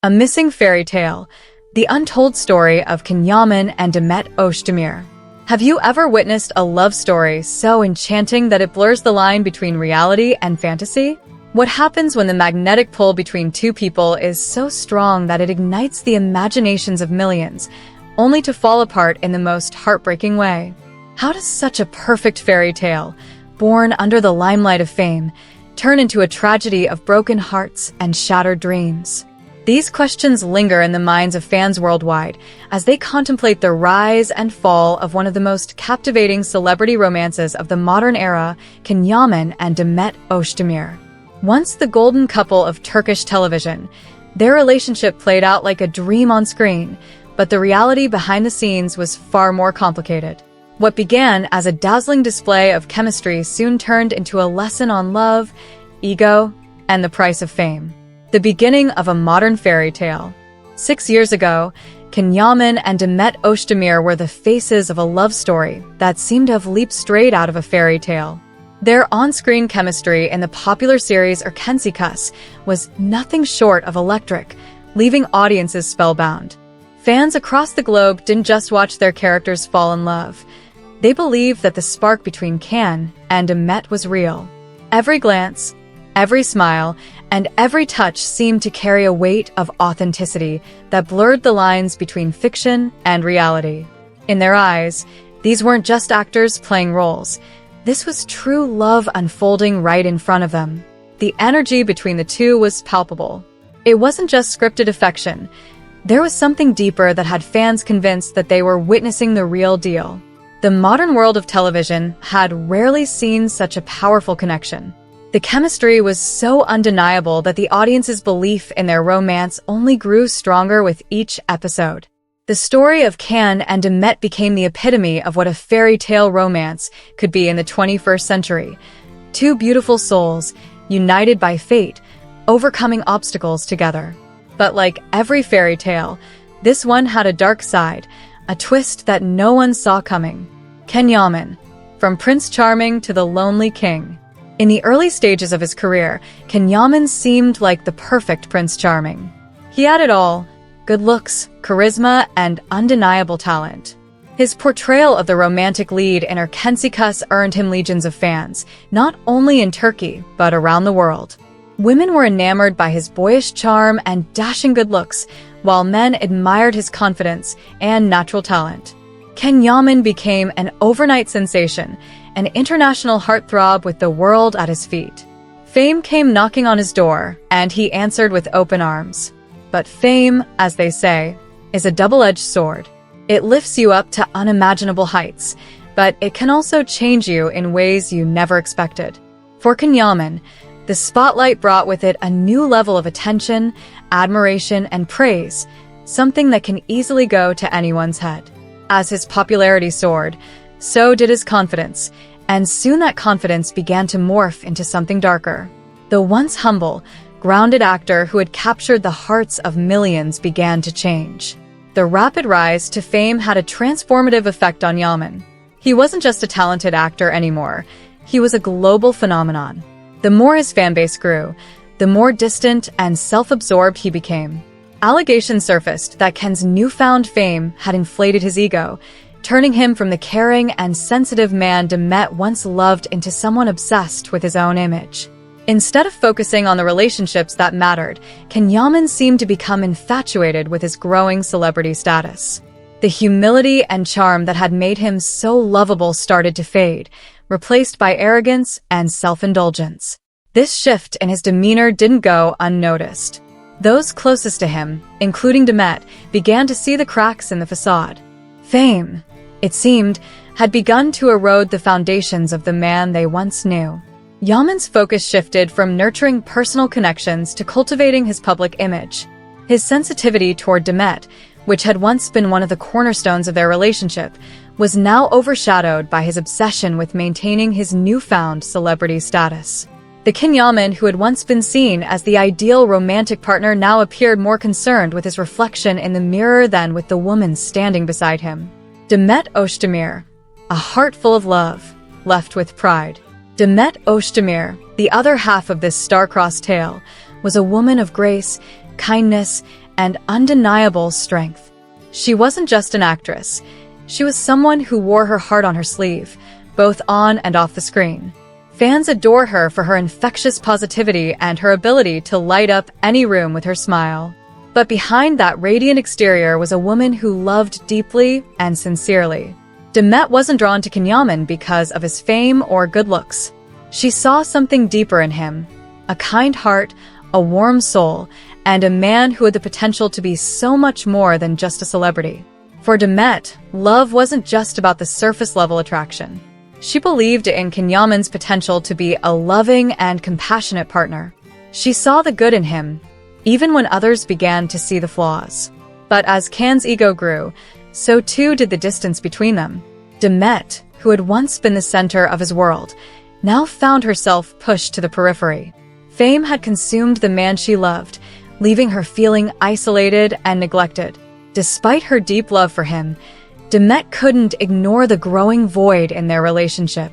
A Missing Fairy Tale, the untold story of Can Yaman and Demet Özdemir. Have you ever witnessed a love story so enchanting that it blurs the line between reality and fantasy? What happens when the magnetic pull between two people is so strong that it ignites the imaginations of millions, only to fall apart in the most heartbreaking way? How does such a perfect fairy tale, born under the limelight of fame, turn into a tragedy of broken hearts and shattered dreams? These questions linger in the minds of fans worldwide as they contemplate the rise and fall of one of the most captivating celebrity romances of the modern era, Can Yaman and Demet Özdemir. Once the golden couple of Turkish television, their relationship played out like a dream on screen, but the reality behind the scenes was far more complicated. What began as a dazzling display of chemistry soon turned into a lesson on love, ego, and the price of fame. The beginning of a modern fairy tale. 6 years ago, Can Yaman and Demet Özdemir were the faces of a love story that seemed to have leaped straight out of a fairy tale. Their on-screen chemistry in the popular series Erkensikas was nothing short of electric, leaving audiences spellbound. Fans across the globe didn't just watch their characters fall in love. They believed that the spark between Can and Demet was real. Every glance, every smile, and every touch seemed to carry a weight of authenticity that blurred the lines between fiction and reality. In their eyes, these weren't just actors playing roles. This was true love unfolding right in front of them. The energy between the two was palpable. It wasn't just scripted affection. There was something deeper that had fans convinced that they were witnessing the real deal. The modern world of television had rarely seen such a powerful connection. The chemistry was so undeniable that the audience's belief in their romance only grew stronger with each episode. The story of Can and Demet became the epitome of what a fairy tale romance could be in the 21st century. Two beautiful souls, united by fate, overcoming obstacles together. But like every fairy tale, this one had a dark side, a twist that no one saw coming. Can Yaman, from Prince Charming to the Lonely King. In the early stages of his career, Can Yaman seemed like the perfect Prince Charming. He had it all: good looks, charisma, and undeniable talent. His portrayal of the romantic lead in Erkensikas earned him legions of fans, not only in Turkey, but around the world. Women were enamored by his boyish charm and dashing good looks, while men admired his confidence and natural talent. Can Yaman became an overnight sensation, an international heartthrob with the world at his feet. Fame came knocking on his door, and he answered with open arms. But fame, as they say, is a double-edged sword. It lifts you up to unimaginable heights, but it can also change you in ways you never expected. For Can Yaman, the spotlight brought with it a new level of attention, admiration, and praise, something that can easily go to anyone's head. As his popularity soared, so did his confidence, and soon that confidence began to morph into something darker. The once humble, grounded actor who had captured the hearts of millions began to change. The rapid rise to fame had a transformative effect on Yaman. He wasn't just a talented actor anymore, he was a global phenomenon. The more his fanbase grew, the more distant and self-absorbed he became. Allegations surfaced that Ken's newfound fame had inflated his ego, turning him from the caring and sensitive man Demet once loved into someone obsessed with his own image. Instead of focusing on the relationships that mattered, Can Yaman seemed to become infatuated with his growing celebrity status. The humility and charm that had made him so lovable started to fade, replaced by arrogance and self-indulgence. This shift in his demeanor didn't go unnoticed. Those closest to him, including Demet, began to see the cracks in the facade. Fame, it seemed, had begun to erode the foundations of the man they once knew. Yaman's focus shifted from nurturing personal connections to cultivating his public image. His sensitivity toward Demet, which had once been one of the cornerstones of their relationship, was now overshadowed by his obsession with maintaining his newfound celebrity status. The Can Yaman who had once been seen as the ideal romantic partner now appeared more concerned with his reflection in the mirror than with the woman standing beside him. Demet Özdemir, a heart full of love, left with pride. Demet Özdemir, the other half of this star-crossed tale, was a woman of grace, kindness, and undeniable strength. She wasn't just an actress. She was someone who wore her heart on her sleeve, both on and off the screen. Fans adore her for her infectious positivity and her ability to light up any room with her smile. But behind that radiant exterior was a woman who loved deeply and sincerely. Demet wasn't drawn to Kenyaman because of his fame or good looks. She saw something deeper in him, a kind heart, a warm soul, and a man who had the potential to be so much more than just a celebrity. For Demet, love wasn't just about the surface-level attraction. She believed in Kenyaman's potential to be a loving and compassionate partner. She saw the good in him, even when others began to see the flaws. But as Can's ego grew, so too did the distance between them. Demet, who had once been the center of his world, now found herself pushed to the periphery. Fame had consumed the man she loved, leaving her feeling isolated and neglected. Despite her deep love for him, Demet couldn't ignore the growing void in their relationship.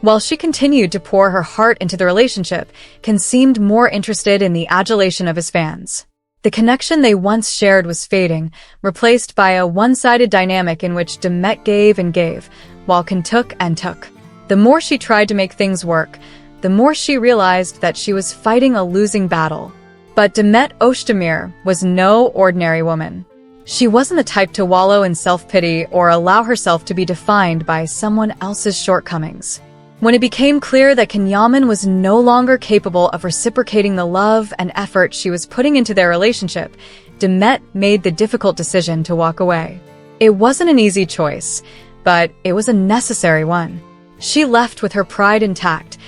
While she continued to pour her heart into the relationship, Can seemed more interested in the adulation of his fans. The connection they once shared was fading, replaced by a one-sided dynamic in which Demet gave and gave, while Can took and took. The more she tried to make things work, the more she realized that she was fighting a losing battle. But Demet Özdemir was no ordinary woman. She wasn't the type to wallow in self-pity or allow herself to be defined by someone else's shortcomings. When it became clear that Kenyaman was no longer capable of reciprocating the love and effort she was putting into their relationship, Demet made the difficult decision to walk away. It wasn't an easy choice, but it was a necessary one. She left with her pride intact,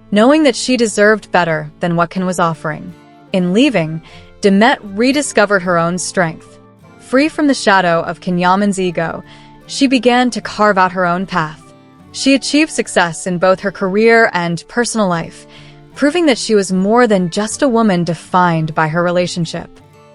knowing that she deserved better than what Can was offering. In leaving, Demet rediscovered her own strength. Free from the shadow of Kenyaman's ego, she began to carve out her own path. She achieved success in both her career and personal life, proving that she was more than just a woman defined by her relationship.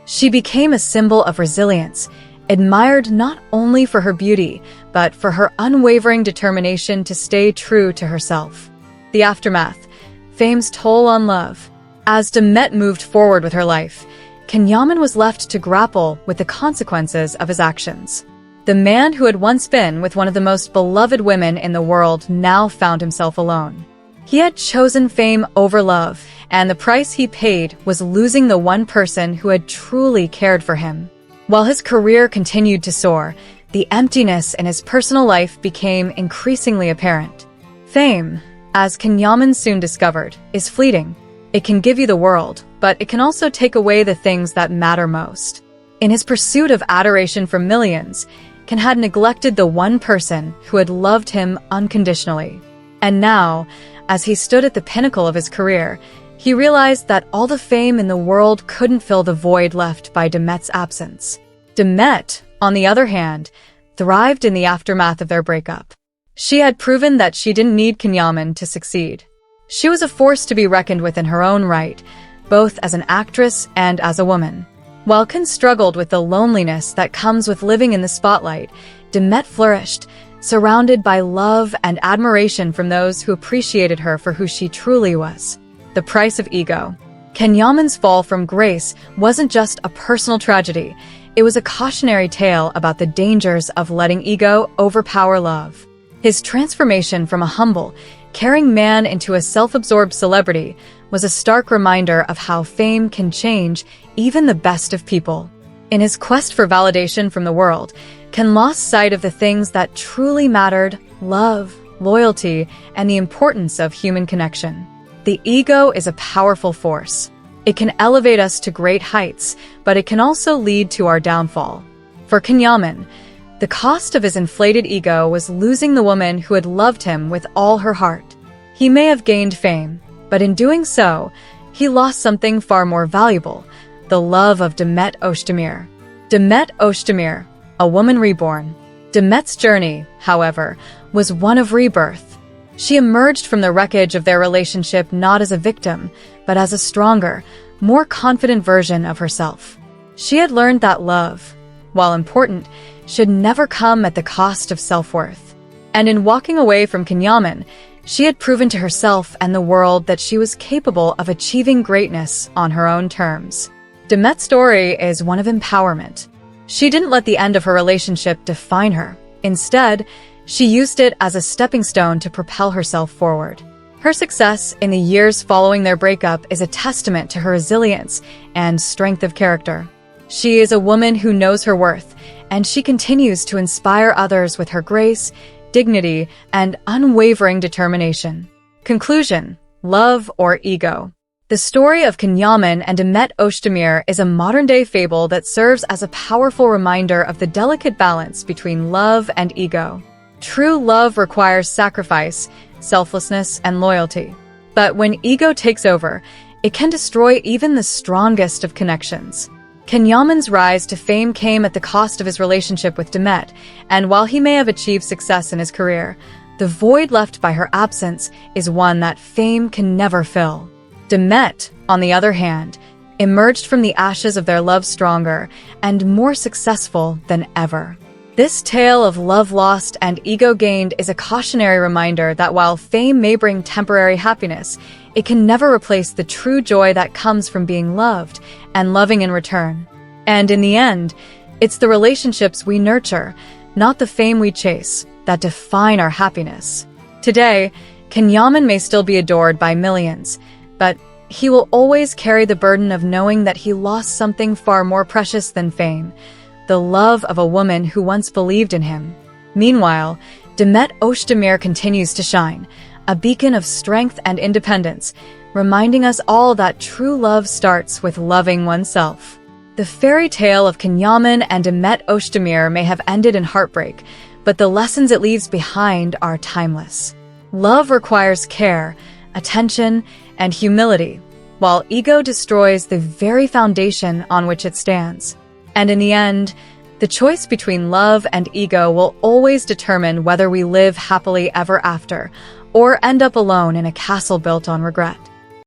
She became a symbol of resilience, admired not only for her beauty, but for her unwavering determination to stay true to herself. The aftermath, fame's toll on love. As Demet moved forward with her life, Kenyaman was left to grapple with the consequences of his actions. The man who had once been with one of the most beloved women in the world now found himself alone. He had chosen fame over love, and the price he paid was losing the one person who had truly cared for him. While his career continued to soar, the emptiness in his personal life became increasingly apparent. Fame, as Kenyaman soon discovered, is fleeting. It can give you the world, but it can also take away the things that matter most. In his pursuit of adoration from millions, Can had neglected the one person who had loved him unconditionally. And now, as he stood at the pinnacle of his career, he realized that all the fame in the world couldn't fill the void left by Demet's absence. Demet, on the other hand, thrived in the aftermath of their breakup. She had proven that she didn't need Kenyaman to succeed. She was a force to be reckoned with in her own right, both as an actress and as a woman. While Can struggled with the loneliness that comes with living in the spotlight, Demet flourished, surrounded by love and admiration from those who appreciated her for who she truly was. The price of ego. Kenyaman's fall from grace wasn't just a personal tragedy, it was a cautionary tale about the dangers of letting ego overpower love. His transformation from a humble, caring man into a self-absorbed celebrity was a stark reminder of how fame can change even the best of people. In his quest for validation from the world, Can lost sight of the things that truly mattered: love, loyalty, and the importance of human connection. The ego is a powerful force. It can elevate us to great heights, but it can also lead to our downfall. For Kenyaman, the cost of his inflated ego was losing the woman who had loved him with all her heart. He may have gained fame, but in doing so, he lost something far more valuable: the love of Demet Özdemir. Demet Özdemir, a woman reborn. Demet's journey, however, was one of rebirth. She emerged from the wreckage of their relationship not as a victim, but as a stronger, more confident version of herself. She had learned that love, while important, should never come at the cost of self-worth. And in walking away from Kenyaman, she had proven to herself and the world that she was capable of achieving greatness on her own terms. Demet's story is one of empowerment. She didn't let the end of her relationship define her. Instead, she used it as a stepping stone to propel herself forward. Her success in the years following their breakup is a testament to her resilience and strength of character. She is a woman who knows her worth, and she continues to inspire others with her grace, dignity, and unwavering determination. Conclusion: love or ego? The story of Can Yaman and Demet Özdemir is a modern-day fable that serves as a powerful reminder of the delicate balance between love and ego. True love requires sacrifice, selflessness, and loyalty. But when ego takes over, it can destroy even the strongest of connections. Can Yaman's rise to fame came at the cost of his relationship with Demet, and while he may have achieved success in his career, the void left by her absence is one that fame can never fill. Demet, on the other hand, emerged from the ashes of their love stronger and more successful than ever. This tale of love lost and ego gained is a cautionary reminder that while fame may bring temporary happiness, it can never replace the true joy that comes from being loved and loving in return. And in the end, it's the relationships we nurture, not the fame we chase, that define our happiness. Today, Can Yaman may still be adored by millions, but he will always carry the burden of knowing that he lost something far more precious than fame: the love of a woman who once believed in him. Meanwhile, Demet Özdemir continues to shine, a beacon of strength and independence, reminding us all that true love starts with loving oneself. The fairy tale of Can Yaman and Demet Özdemir may have ended in heartbreak, but the lessons it leaves behind are timeless. Love requires care, attention, and humility, while ego destroys the very foundation on which it stands. And in the end, the choice between love and ego will always determine whether we live happily ever after or end up alone in a castle built on regret.